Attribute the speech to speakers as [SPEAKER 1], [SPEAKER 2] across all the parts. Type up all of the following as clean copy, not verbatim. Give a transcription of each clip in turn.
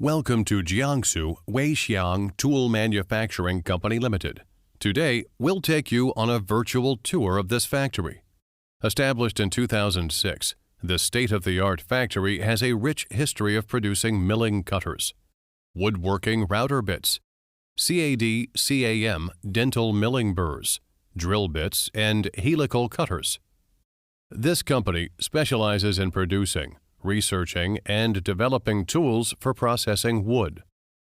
[SPEAKER 1] Welcome to Jiangsu Weixiang Tool Manufacturing Company Limited. Today, we'll take you on a virtual tour of this factory. Established in 2006, this state-of-the-art factory has a rich history of producing milling cutters, woodworking router bits, CAD/CAM dental milling burrs, drill bits, and helical cutters. This company specializes in producing, researching, and developing tools for processing wood,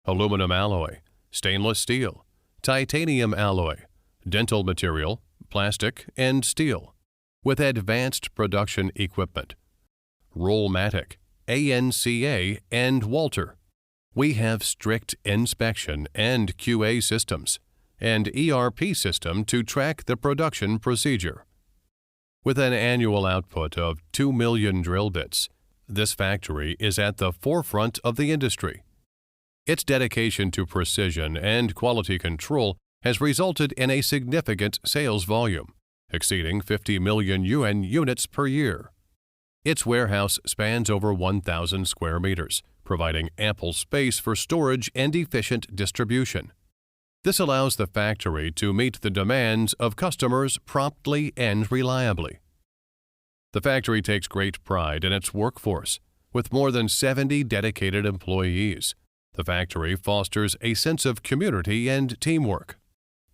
[SPEAKER 1] aluminum alloy, stainless steel, titanium alloy, dental material, plastic, and steel, with advanced production equipment. Rollmatic, ANCA, and Walter. We have strict inspection and QA systems, and ERP system to track the production procedure. With an annual output of 2 million drill bits, this factory is at the forefront of the industry. Its dedication to precision and quality control has resulted in a significant sales volume, exceeding 50 million yuan units per year. Its warehouse spans over 1,000 square meters, providing ample space for storage and efficient distribution. This allows the factory to meet the demands of customers promptly and reliably. The factory takes great pride in its workforce. With more than 70 dedicated employees, the factory fosters a sense of community and teamwork.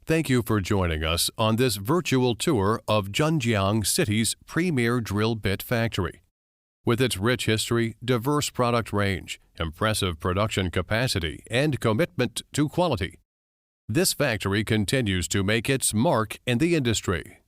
[SPEAKER 1] Thank you for joining us on this virtual tour of Zhenjiang City's premier drill bit factory. With its rich history, diverse product range, impressive production capacity, and commitment to quality, this factory continues to make its mark in the industry.